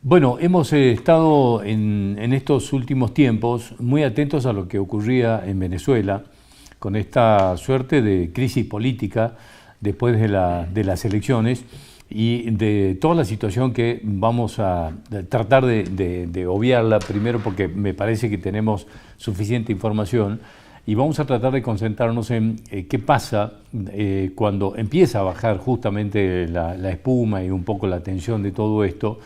Bueno, hemos estado en estos últimos tiempos muy atentos a lo que ocurría en Venezuela, con esta suerte de crisis política después de las elecciones y de toda la situación que vamos a tratar de obviarla primero porque me parece que tenemos suficiente información y vamos a tratar de concentrarnos en qué pasa cuando empieza a bajar justamente la espuma y un poco la tensión de todo esto,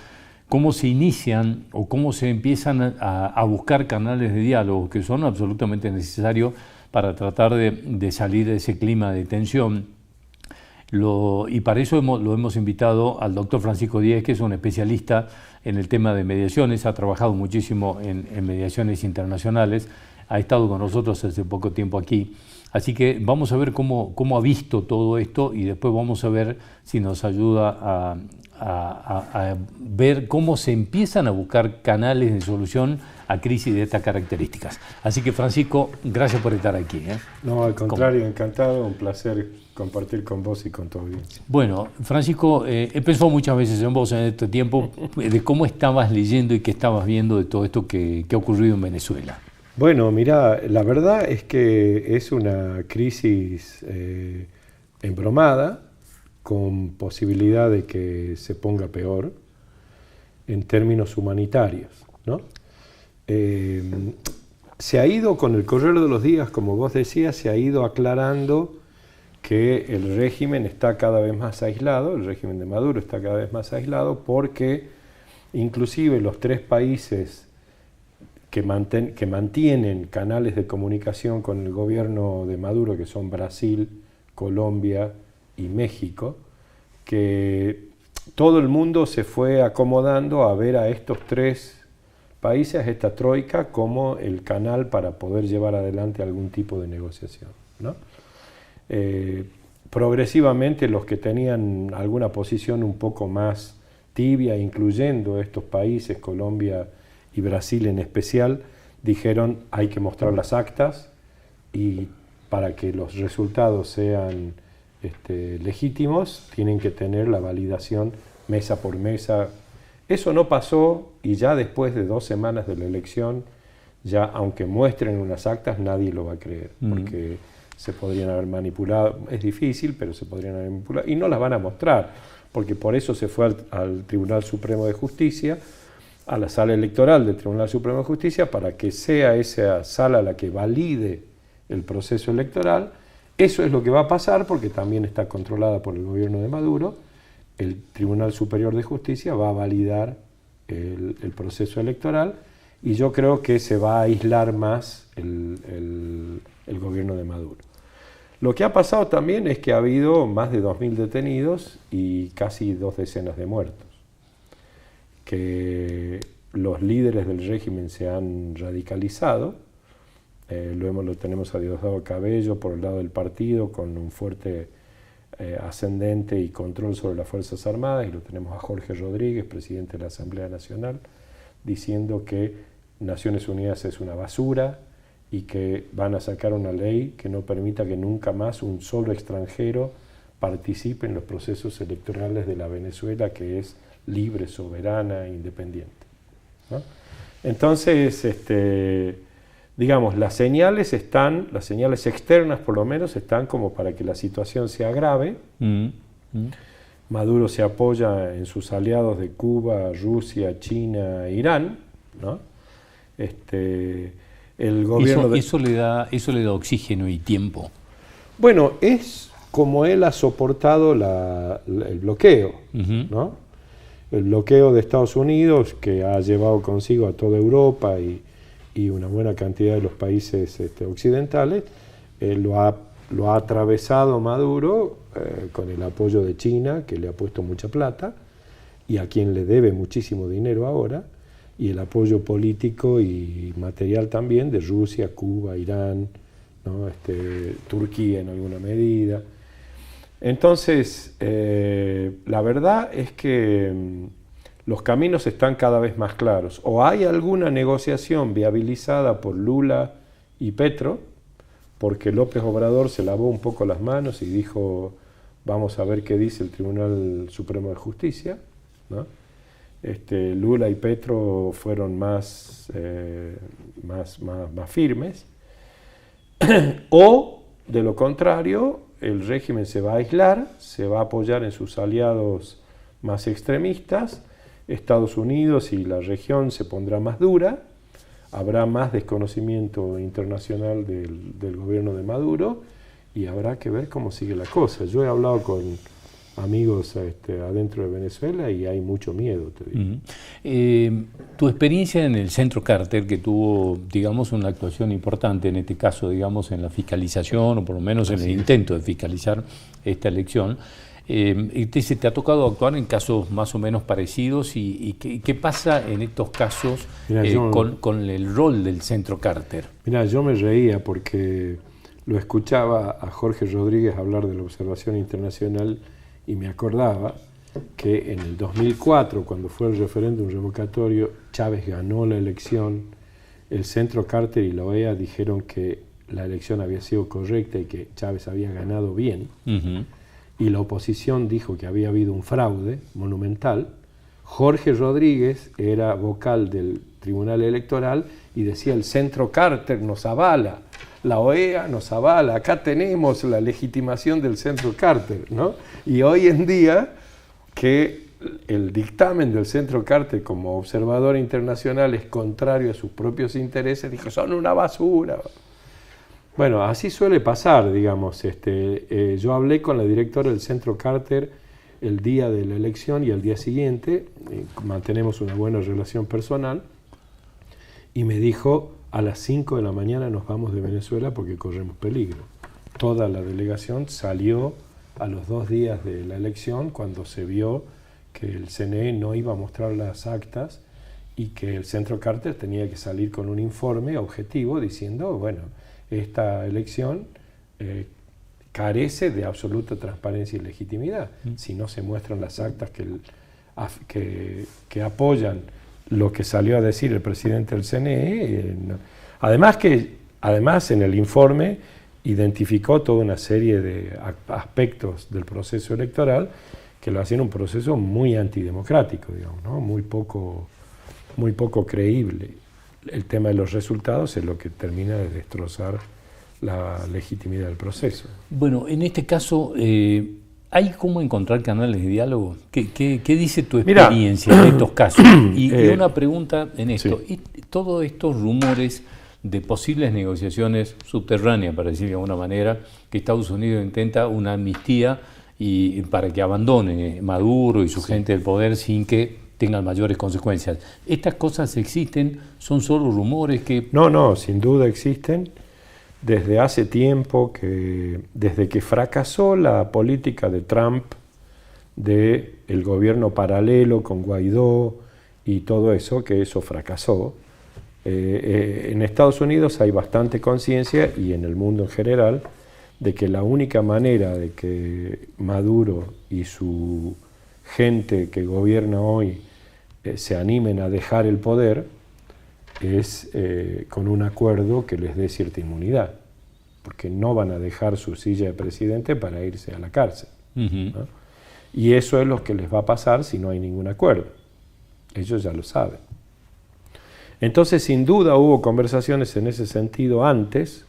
cómo se inician o cómo se empiezan a buscar canales de diálogo que son absolutamente necesarios para tratar de salir de ese clima de tensión. Y para eso lo hemos invitado al doctor Francisco Díez, que es un especialista en el tema de mediaciones, ha trabajado muchísimo en mediaciones internacionales, ha estado con nosotros hace poco tiempo aquí. Así que vamos a ver cómo ha visto todo esto y después vamos a ver si nos ayuda a ver cómo se empiezan a buscar canales de solución a crisis de estas características. Así que, Francisco, gracias por estar aquí. No, al contrario, encantado, un placer compartir con vos y con tu audiencia. Bueno, Francisco, he pensado muchas veces en vos en este tiempo de cómo estabas leyendo y qué estabas viendo de todo esto que ha ocurrido en Venezuela. Bueno, mira, la verdad es que es una crisis embromada, con posibilidad de que se ponga peor en términos humanitarios, ¿no? Se ha ido, con el correr de los días, como vos decías, se ha ido aclarando que el régimen está cada vez más aislado, el régimen de Maduro está cada vez más aislado, porque inclusive los tres países que mantienen canales de comunicación con el gobierno de Maduro, que son Brasil, Colombia y México, que todo el mundo se fue acomodando a ver a estos tres países, a esta troika, como el canal para poder llevar adelante algún tipo de negociación, ¿no? Progresivamente los que tenían alguna posición un poco más tibia, incluyendo estos países, Colombia y Brasil en especial, dijeron hay que mostrar las actas y para que los resultados sean legítimos tienen que tener la validación mesa por mesa. Eso no pasó y ya después de 2 semanas de la elección, ya aunque muestren unas actas, nadie lo va a creer, porque se podrían haber manipulado, es difícil, pero se podrían haber manipulado, y no las van a mostrar, porque por eso se fue al Tribunal Supremo de Justicia, a la sala electoral del Tribunal Supremo de Justicia, para que sea esa sala la que valide el proceso electoral. Eso es lo que va a pasar, porque también está controlada por el gobierno de Maduro. El Tribunal Superior de Justicia va a validar el proceso electoral, y yo creo que se va a aislar más el gobierno de Maduro. Lo que ha pasado también es que ha habido más de 2.000 detenidos y casi 2 decenas de muertos. Que los líderes del régimen se han radicalizado, lo tenemos a Diosdado Cabello por el lado del partido con un fuerte ascendente y control sobre las Fuerzas Armadas, y lo tenemos a Jorge Rodríguez, presidente de la Asamblea Nacional, diciendo que Naciones Unidas es una basura y que van a sacar una ley que no permita que nunca más un solo extranjero participe en los procesos electorales de la Venezuela, que es libre, soberana e independiente, ¿no? Entonces, digamos, las señales externas por lo menos están como para que la situación se agrave. Maduro se apoya en sus aliados de Cuba, Rusia, China e Irán, ¿no? El gobierno eso le da oxígeno y tiempo. Bueno, es como él ha soportado el bloqueo, ¿no? El bloqueo de Estados Unidos, que ha llevado consigo a toda Europa y una buena cantidad de los países occidentales, lo ha atravesado Maduro con el apoyo de China, que le ha puesto mucha plata y a quien le debe muchísimo dinero ahora, y el apoyo político y material también de Rusia, Cuba, Irán, ¿no? Turquía en alguna medida. Entonces, la verdad es que los caminos están cada vez más claros. O hay alguna negociación viabilizada por Lula y Petro, porque López Obrador se lavó un poco las manos y dijo, vamos a ver qué dice el Tribunal Supremo de Justicia, ¿no? Lula y Petro fueron más firmes, o de lo contrario, el régimen se va a aislar, se va a apoyar en sus aliados más extremistas, Estados Unidos y la región se pondrá más dura, habrá más desconocimiento internacional del gobierno de Maduro y habrá que ver cómo sigue la cosa. Yo he hablado con amigos adentro de Venezuela y hay mucho miedo, te digo. Tu experiencia en el Centro Carter, que tuvo, digamos, una actuación importante en este caso, digamos, en la fiscalización, o por lo menos en el intento de fiscalizar esta elección, ¿te ha tocado actuar en casos más o menos parecidos? ¿Y qué pasa en estos casos con el rol del Centro Carter? Mira, yo me reía porque lo escuchaba a Jorge Rodríguez hablar de la observación internacional y me acordaba que en el 2004, cuando fue el referéndum revocatorio, Chávez ganó la elección, el Centro Carter y la OEA dijeron que la elección había sido correcta y que Chávez había ganado bien, y la oposición dijo que había habido un fraude monumental. Jorge Rodríguez era vocal del Tribunal Electoral y decía: el Centro Carter nos avala, la OEA nos avala, acá tenemos la legitimación del Centro Carter, ¿no? Y hoy en día, que el dictamen del Centro Carter como observador internacional es contrario a sus propios intereses, dijo: son una basura. Bueno, así suele pasar, digamos. Yo hablé con la directora del Centro Carter el día de la elección y al día siguiente, mantenemos una buena relación personal, y me dijo: a las 5 de la mañana nos vamos de Venezuela porque corremos peligro. Toda la delegación salió a los 2 días de la elección, cuando se vio que el CNE no iba a mostrar las actas y que el Centro Carter tenía que salir con un informe objetivo diciendo: bueno, esta elección carece de absoluta transparencia y legitimidad. Si no se muestran las actas que apoyan lo que salió a decir el presidente del CNE. Además en el informe identificó toda una serie de aspectos del proceso electoral que lo hacían un proceso muy antidemocrático, digamos, ¿no? Muy poco creíble. El tema de los resultados es lo que termina de destrozar la legitimidad del proceso. Bueno, en este caso, ¿hay cómo encontrar canales de diálogo? ¿Qué dice tu experiencia en estos casos? Y una pregunta en esto. Sí. ¿Y todos estos rumores de posibles negociaciones subterráneas, para decirlo de alguna manera, que Estados Unidos intenta una amnistía y para que abandone Maduro y su gente del poder sin que tengan mayores consecuencias? ¿Estas cosas existen? ¿Son solo rumores que...? No, sin duda existen. Desde hace tiempo, desde que fracasó la política de Trump, del gobierno paralelo con Guaidó y todo eso, que eso fracasó, en Estados Unidos hay bastante conciencia, y en el mundo en general, de que la única manera de que Maduro y su gente que gobierna hoy se animen a dejar el poder es con un acuerdo que les dé cierta inmunidad, porque no van a dejar su silla de presidente para irse a la cárcel, ¿no? Y eso es lo que les va a pasar si no hay ningún acuerdo. Ellos ya lo saben. Entonces, sin duda hubo conversaciones en ese sentido antes.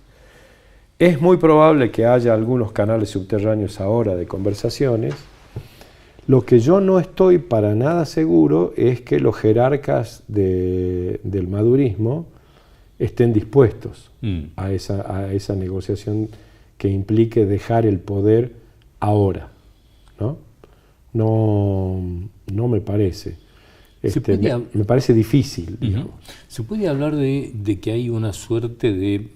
Es muy probable que haya algunos canales subterráneos ahora de conversaciones. Lo que yo no estoy para nada seguro es que los jerarcas del madurismo estén dispuestos a esa negociación que implique dejar el poder ahora, ¿no? No me parece. Me parece difícil, digamos. ¿Se puede hablar de que hay una suerte de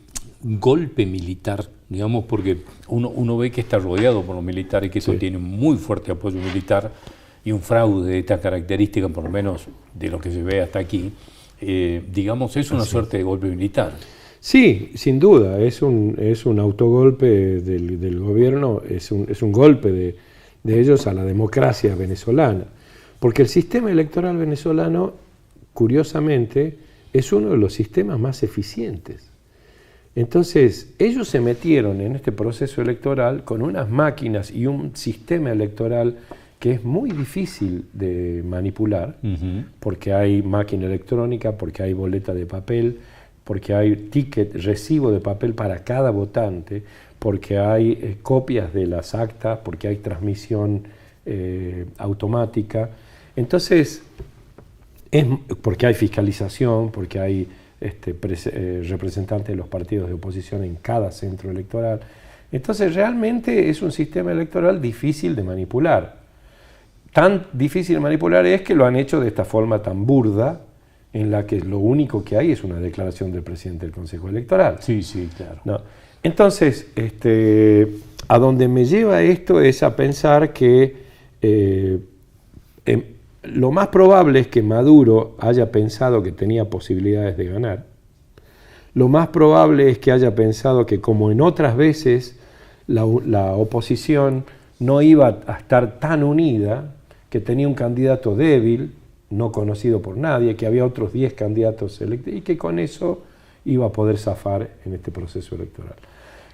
golpe militar, digamos, porque uno ve que está rodeado por los militares, que eso tiene muy fuerte apoyo militar, y un fraude de esta característica, por lo menos de lo que se ve hasta aquí, digamos, es una suerte de golpe militar? Sí, sin duda, es un autogolpe del gobierno, es un golpe de ellos a la democracia venezolana, porque el sistema electoral venezolano, curiosamente, es uno de los sistemas más eficientes. Entonces, ellos se metieron en este proceso electoral con unas máquinas y un sistema electoral que es muy difícil de manipular, porque hay máquina electrónica, porque hay boleta de papel, porque hay ticket, recibo de papel para cada votante, porque hay copias de las actas, porque hay transmisión automática. Entonces, porque hay fiscalización, porque hay representantes de los partidos de oposición en cada centro electoral. Entonces, realmente es un sistema electoral difícil de manipular. Tan difícil de manipular es que lo han hecho de esta forma tan burda, en la que lo único que hay es una declaración del presidente del Consejo Electoral. Sí, sí, claro. ¿No? Entonces, a donde me lleva esto es a pensar que lo más probable es que Maduro haya pensado que tenía posibilidades de ganar. Lo más probable es que haya pensado que, como en otras veces, la oposición no iba a estar tan unida, que tenía un candidato débil, no conocido por nadie, que había otros 10 candidatos y que con eso iba a poder zafar en este proceso electoral.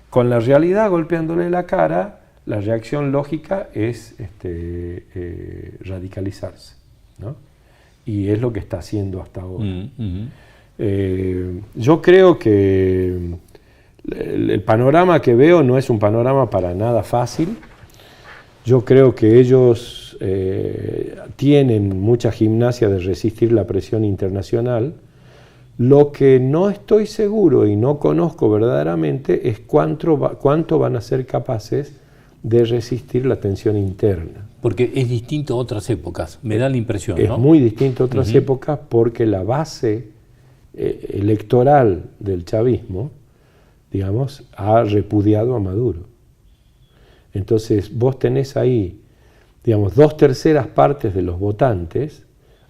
Con la realidad golpeándole la cara, la reacción lógica es radicalizarse, ¿no? Y es lo que está haciendo hasta ahora. Yo creo que el panorama que veo no es un panorama para nada fácil. Yo creo que ellos tienen mucha gimnasia de resistir la presión internacional. Lo que no estoy seguro y no conozco verdaderamente es cuánto van a ser capaces de resistir la tensión interna. Porque es distinto a otras épocas, me da la impresión, ¿no? Es muy distinto a otras épocas porque la base electoral del chavismo, digamos, ha repudiado a Maduro. Entonces vos tenés ahí, digamos, 2/3 partes de los votantes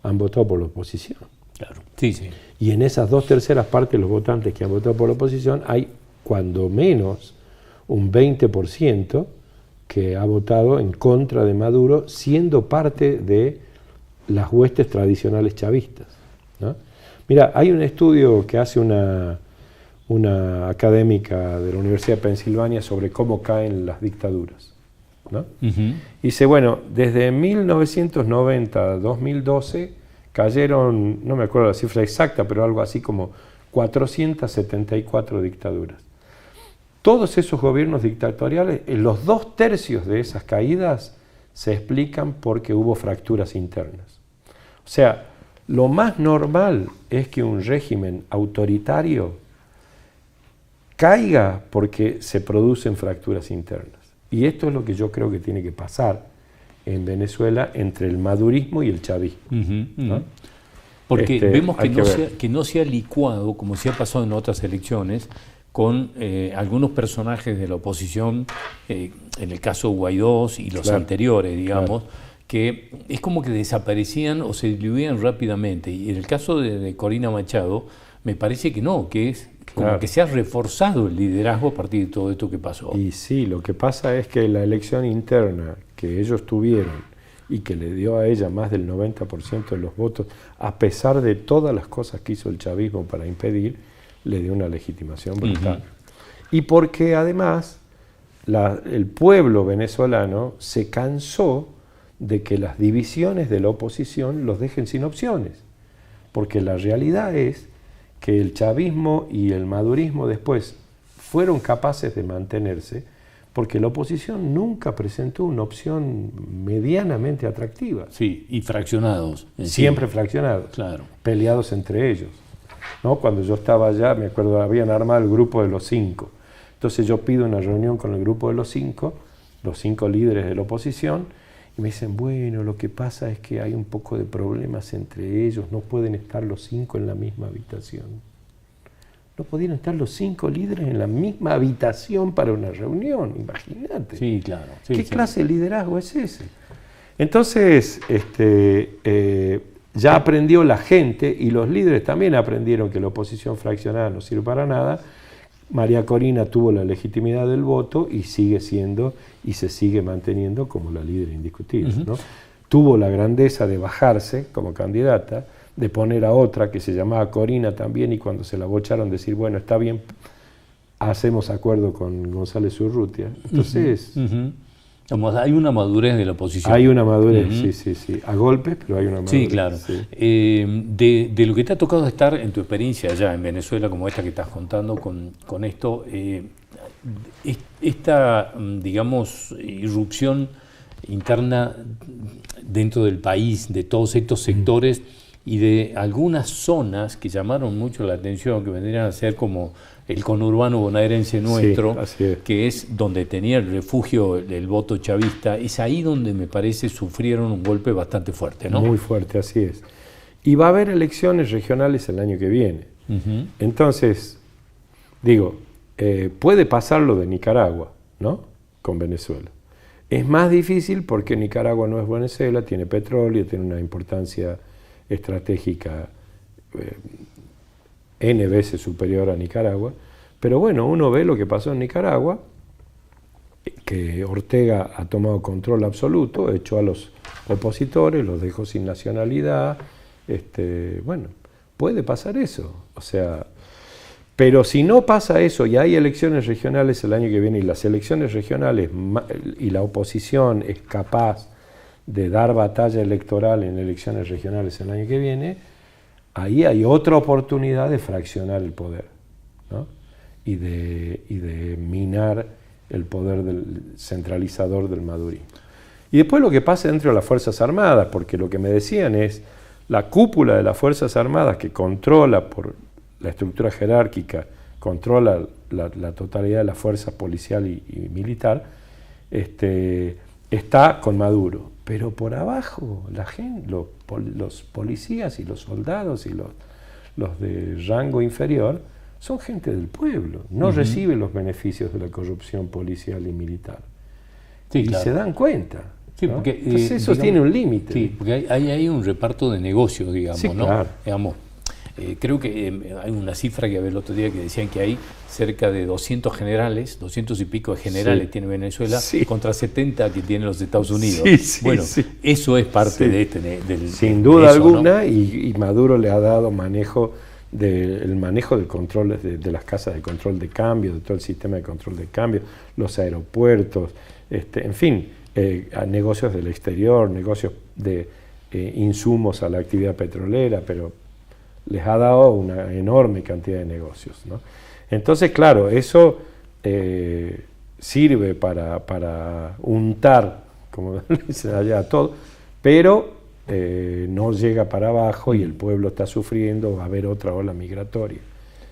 han votado por la oposición. Claro, sí, sí. Y en esas 2/3 partes de los votantes que han votado por la oposición hay cuando menos un 20% que ha votado en contra de Maduro, siendo parte de las huestes tradicionales chavistas, ¿no? Mira, hay un estudio que hace una académica de la Universidad de Pensilvania sobre cómo caen las dictaduras, ¿no? Dice, bueno, desde 1990 a 2012 cayeron, no me acuerdo la cifra exacta, pero algo así como 474 dictaduras. Todos esos gobiernos dictatoriales, los 2/3 de esas caídas se explican porque hubo fracturas internas. O sea, lo más normal es que un régimen autoritario caiga porque se producen fracturas internas. Y esto es lo que yo creo que tiene que pasar en Venezuela entre el madurismo y el chavismo, ¿no? Porque vemos que no se ha licuado, como se ha pasado en otras elecciones, con algunos personajes de la oposición, en el caso Guaidó y los anteriores, digamos, que es como que desaparecían o se diluían rápidamente. Y en el caso de Corina Machado, me parece que no, que es como que se ha reforzado el liderazgo a partir de todo esto que pasó. Y sí, lo que pasa es que la elección interna que ellos tuvieron y que le dio a ella más del 90% de los votos, a pesar de todas las cosas que hizo el chavismo para impedir, le dio una legitimación brutal. Y porque además el pueblo venezolano se cansó de que las divisiones de la oposición los dejen sin opciones. Porque la realidad es que el chavismo y el madurismo después fueron capaces de mantenerse porque la oposición nunca presentó una opción medianamente atractiva. Sí, y fraccionados. Siempre fraccionados, claro, peleados entre ellos, ¿no? Cuando yo estaba allá, me acuerdo, habían armado el grupo de los 5. Entonces yo pido una reunión con el grupo de los 5 líderes de la oposición, y me dicen, bueno, lo que pasa es que hay un poco de problemas entre ellos, no pueden estar los 5 en la misma habitación. No podían estar los 5 líderes en la misma habitación para una reunión, imagínate. Sí, claro. Sí, ¿Qué clase de liderazgo es ese? Entonces, ya aprendió la gente, y los líderes también aprendieron que la oposición fraccionada no sirve para nada. María Corina tuvo la legitimidad del voto y sigue siendo y se sigue manteniendo como la líder indiscutible, ¿no? Tuvo la grandeza de bajarse como candidata, de poner a otra que se llamaba Corina también, y cuando se la bocharon decir, bueno, está bien, hacemos acuerdo con González Urrutia. Entonces, Hay una madurez de la oposición. Hay una madurez, sí. A golpes, pero hay una madurez. Sí, claro. Sí. De lo que te ha tocado estar en tu experiencia allá en Venezuela, como esta que estás contando con esto, esta, digamos, irrupción interna dentro del país, de todos estos sectores y de algunas zonas que llamaron mucho la atención, que vendrían a ser como el conurbano bonaerense nuestro, que es donde tenía el refugio el voto chavista, es ahí donde me parece sufrieron un golpe bastante fuerte, ¿no? Muy fuerte, así es. Y va a haber elecciones regionales el año que viene. Entonces, digo, puede pasar lo de Nicaragua, ¿no? Con Venezuela. Es más difícil porque Nicaragua no es Venezuela, tiene petróleo, tiene una importancia estratégica N veces superior a Nicaragua, pero bueno, uno ve lo que pasó en Nicaragua, que Ortega ha tomado control absoluto, echó a los opositores, los dejó sin nacionalidad, bueno, puede pasar eso, o sea, pero si no pasa eso y hay elecciones regionales el año que viene y las elecciones regionales y la oposición es capaz de dar batalla electoral en elecciones regionales el año que viene, ahí hay otra oportunidad de fraccionar el poder, ¿no? y de minar el poder centralizador del madurismo. Y después lo que pasa dentro de las Fuerzas Armadas, porque lo que me decían es la cúpula de las Fuerzas Armadas que controla por la estructura jerárquica, controla la totalidad de la fuerza policial y militar, está con Maduro. Pero por abajo, la gente, los policías y los soldados y los de rango inferior son gente del pueblo, no reciben los beneficios de la corrupción policial y militar. Sí, y claro, se dan cuenta. Sí, ¿no? Porque, entonces eso tiene un límite. Sí, porque hay un reparto de negocios, digamos, sí, ¿no? Claro. Digamos, creo que hay una cifra que había el otro día que decían que hay cerca de 200 generales, 200 y pico de generales tiene Venezuela, contra 70 que tienen los Estados Unidos. Bueno, eso es parte de del sin duda alguna, ¿no? y Maduro le ha dado manejo del control de las casas de control de cambio, de todo el sistema de control de cambio, los aeropuertos, en fin, negocios del exterior, negocios de insumos a la actividad petrolera, pero les ha dado una enorme cantidad de negocios, ¿no? Entonces, claro, eso sirve para untar, como dicen allá, a todo, pero no llega para abajo y el pueblo está sufriendo, va a haber otra ola migratoria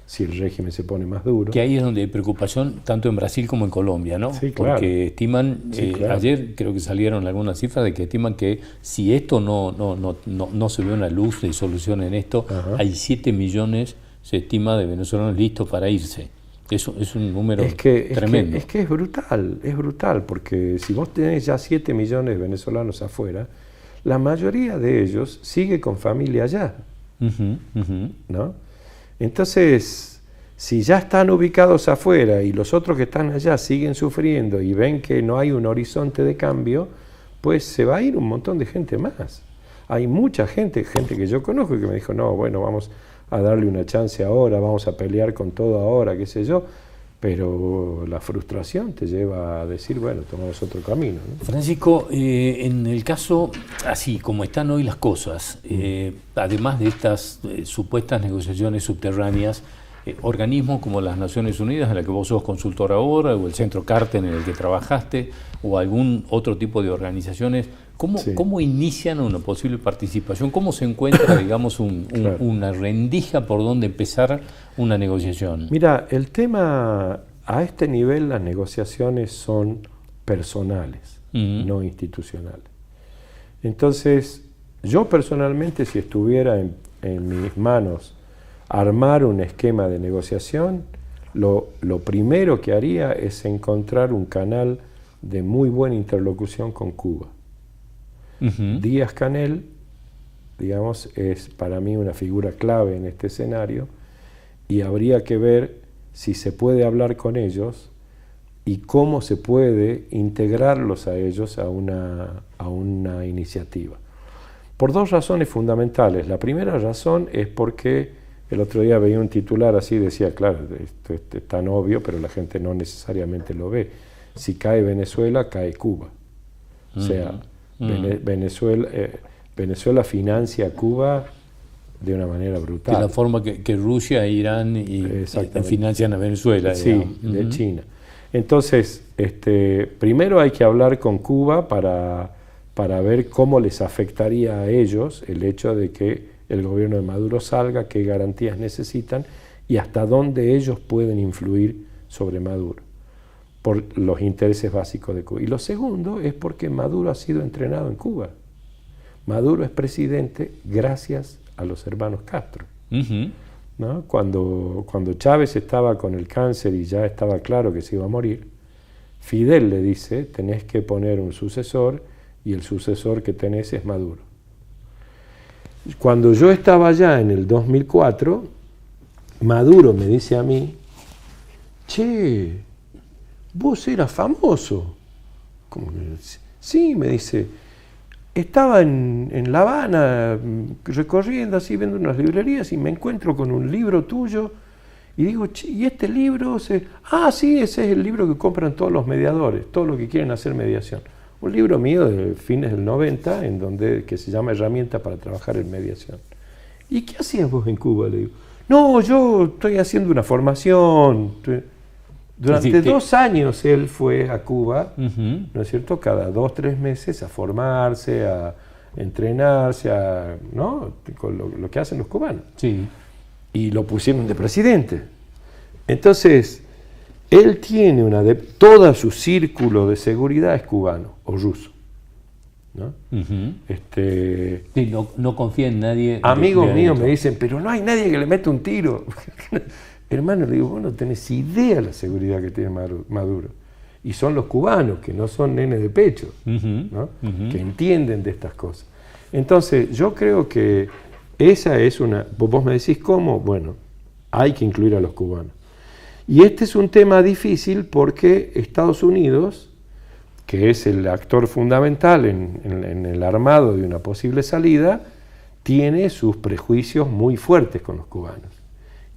si el régimen se pone más duro. Que ahí es donde hay preocupación tanto en Brasil como en Colombia, ¿no? Sí, claro. Porque estiman, ayer creo que salieron algunas cifras de que estiman que si esto no se ve una luz de solución en esto, hay 7 millones, se estima, de venezolanos listos para irse. Eso es un número tremendo. Es que es brutal, porque si vos tenés ya 7 millones de venezolanos afuera, la mayoría de ellos sigue con familia allá, ¿no? Entonces, si ya están ubicados afuera y los otros que están allá siguen sufriendo y ven que no hay un horizonte de cambio, pues se va a ir un montón de gente más. Hay mucha gente que yo conozco que me dijo, no, bueno, vamos a darle una chance ahora, vamos a pelear con todo ahora, qué sé yo, pero la frustración te lleva a decir, bueno, tomamos otro camino, ¿no? Francisco, en el caso, así como están hoy las cosas, además de estas supuestas negociaciones subterráneas, organismos como las Naciones Unidas, en la que vos sos consultor ahora, o el Centro Carter en el que trabajaste, o algún otro tipo de organizaciones, ¿cómo inician una posible participación? ¿Cómo se encuentra, digamos, una rendija por donde empezar una negociación? Mira, el tema, a este nivel las negociaciones son personales, no institucionales. Entonces, yo personalmente, si estuviera en mis manos armar un esquema de negociación, lo primero que haría es encontrar un canal de muy buena interlocución con Cuba. Díaz-Canel, digamos, es para mí una figura clave en este escenario y habría que ver si se puede hablar con ellos y cómo se puede integrarlos a ellos a una iniciativa. Por dos razones fundamentales. La primera razón es porque el otro día veía un titular así, decía, claro, esto es tan obvio, pero la gente no necesariamente lo ve. Si cae Venezuela, cae Cuba. O sea, Venezuela financia a Cuba de una manera brutal. De la forma que Rusia, Irán y financian a Venezuela. Sí, de China. Entonces, primero hay que hablar con Cuba para ver cómo les afectaría a ellos el hecho de que el gobierno de Maduro salga, qué garantías necesitan y hasta dónde ellos pueden influir sobre Maduro por los intereses básicos de Cuba. Y lo segundo es porque Maduro ha sido entrenado en Cuba. Maduro es presidente gracias a los hermanos Castro. ¿No? Cuando Chávez estaba con el cáncer y ya estaba claro que se iba a morir, Fidel le dice, tenés que poner un sucesor y el sucesor que tenés es Maduro. Cuando yo estaba allá en el 2004, Maduro me dice a mí, che, vos eras famoso. ¿Cómo que? Sí, me dice, estaba en La Habana recorriendo así, viendo unas librerías y me encuentro con un libro tuyo y digo, ¿y este libro? Ah, sí, ese es el libro que compran todos los mediadores, todos los que quieren hacer mediación. Un libro mío de fines del 90, que se llama Herramienta para trabajar en mediación. ¿Y qué hacías vos en Cuba? Le digo, no, yo estoy haciendo una formación. Durante 2 años él fue a Cuba, ¿no es cierto? Cada 2 o 3 meses a formarse, a entrenarse, ¿no? Con lo que hacen los cubanos. Sí. Y lo pusieron de presidente. Entonces, él tiene todo su círculo de seguridad es cubano o ruso, ¿no? Sí, no confía en nadie. Amigos míos me dicen, pero no hay nadie que le meta un tiro. Hermano, le digo, vos no tenés idea de la seguridad que tiene Maduro. Y son los cubanos, que no son nenes de pecho, ¿no? Que entienden de estas cosas. Entonces, yo creo que esa es vos me decís cómo, bueno, hay que incluir a los cubanos. Y este es un tema difícil porque Estados Unidos, que es el actor fundamental en el armado de una posible salida, tiene sus prejuicios muy fuertes con los cubanos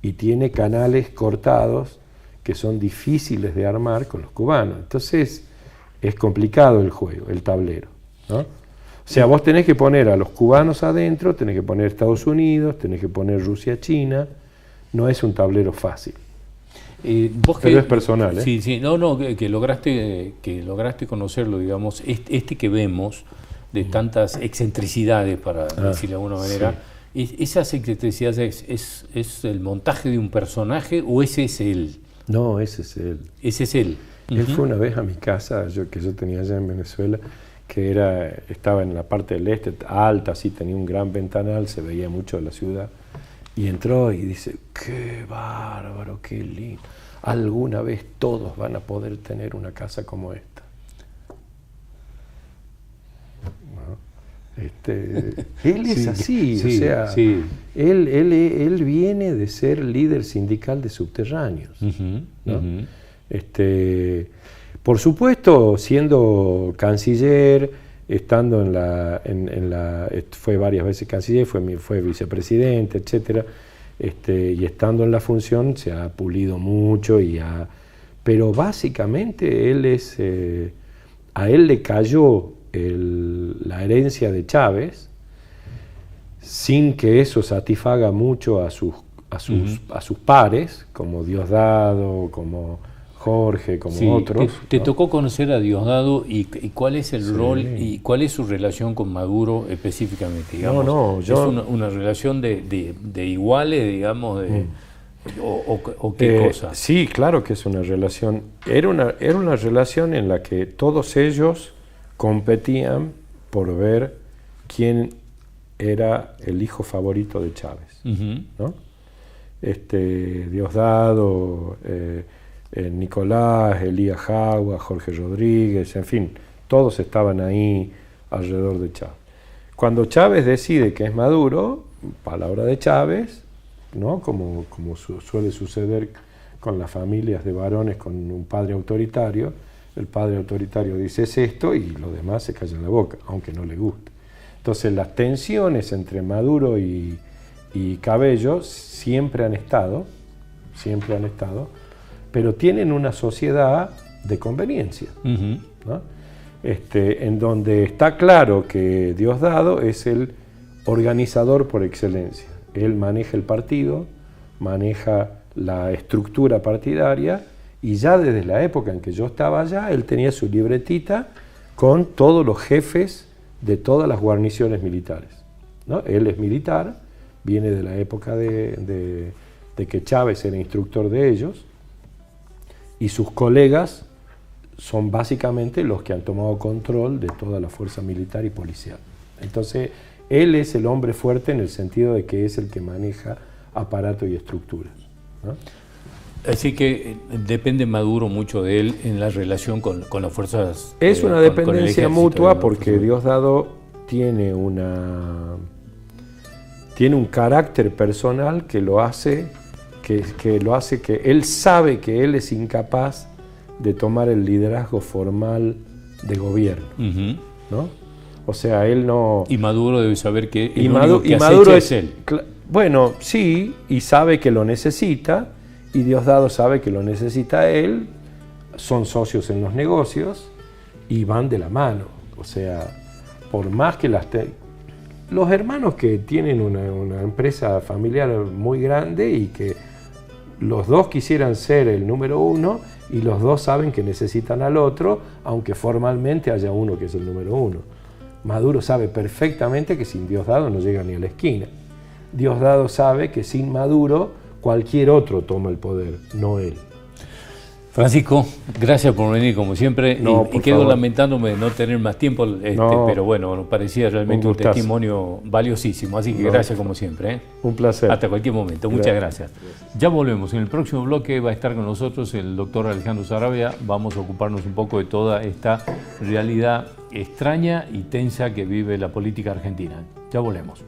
y tiene canales cortados que son difíciles de armar con los cubanos. Entonces es complicado el juego, el tablero, ¿no? O sea, vos tenés que poner a los cubanos adentro, tenés que poner Estados Unidos, tenés que poner Rusia, China. No es un tablero fácil. Pero es personal, ¿eh? Sí, que lograste conocerlo, digamos, este que vemos de tantas excentricidades, para decirlo de alguna manera, sí. ¿Esas excentricidades es el montaje de un personaje o ese es él? No, ese es él. Ese es él. Él fue una vez a mi casa, que yo tenía allá en Venezuela, que estaba en la parte del este, alta, así, tenía un gran ventanal, se veía mucho de la ciudad. Y entró y dice, qué bárbaro, qué lindo. Alguna vez todos van a poder tener una casa como esta. ¿No? Él es así, o sea, él viene de ser líder sindical de subterráneos. ¿No? Por supuesto, siendo canciller, estando fue varias veces canciller, fue vicepresidente, etcétera, y estando en la función se ha pulido mucho pero básicamente a él le cayó la herencia de Chávez sin que eso satisfaga mucho a sus pares, como Diosdado, como Jorge, como otros. Te tocó conocer a Diosdado y cuál es el rol y cuál es su relación con Maduro específicamente, digamos. ¿Es una relación de iguales, digamos, o qué cosa? Sí, claro que es una relación. Era una relación en la que todos ellos competían por ver quién era el hijo favorito de Chávez, ¿no? Diosdado, Nicolás, Elías Jagua, Jorge Rodríguez, en fin, todos estaban ahí alrededor de Chávez. Cuando Chávez decide que es Maduro, palabra de Chávez, ¿no? Como suele suceder con las familias de varones con un padre autoritario, el padre autoritario dice es esto y los demás se callan la boca, aunque no les guste. Entonces las tensiones entre Maduro y Cabello siempre han estado, pero tienen una sociedad de conveniencia, ¿no? en donde está claro que Diosdado es el organizador por excelencia. Él maneja el partido, maneja la estructura partidaria, y ya desde la época en que yo estaba allá, él tenía su libretita con todos los jefes de todas las guarniciones militares, ¿no? Él es militar, viene de la época de que Chávez era instructor de ellos, y sus colegas son básicamente los que han tomado control de toda la fuerza militar y policial. Entonces, él es el hombre fuerte en el sentido de que es el que maneja aparato y estructuras, ¿no? Así que depende Maduro mucho de él en la relación con las fuerzas. Es una dependencia mutua porque Diosdado tiene un carácter personal que lo hace que él sabe que él es incapaz de tomar el liderazgo formal de gobierno, ¿no? O sea, él no... Y Maduro debe saber que el único que acecha es él. Bueno, sí, y sabe que lo necesita, y Diosdado sabe que lo necesita él, son socios en los negocios, y van de la mano. O sea, por más que los hermanos que tienen una empresa familiar muy grande y que los dos quisieran ser el número uno, y los dos saben que necesitan al otro, aunque formalmente haya uno que es el número uno. Maduro sabe perfectamente que sin Diosdado no llega ni a la esquina. Diosdado sabe que sin Maduro cualquier otro toma el poder, no él. Francisco, gracias por venir como siempre. No, y quedo lamentándome de no tener más tiempo, pero bueno, nos parecía realmente un testimonio valiosísimo. Así que gracias como siempre. Un placer. Hasta cualquier momento. Muchas gracias. Ya volvemos. En el próximo bloque va a estar con nosotros el doctor Alejandro Saravia. Vamos a ocuparnos un poco de toda esta realidad extraña y tensa que vive la política argentina. Ya volvemos.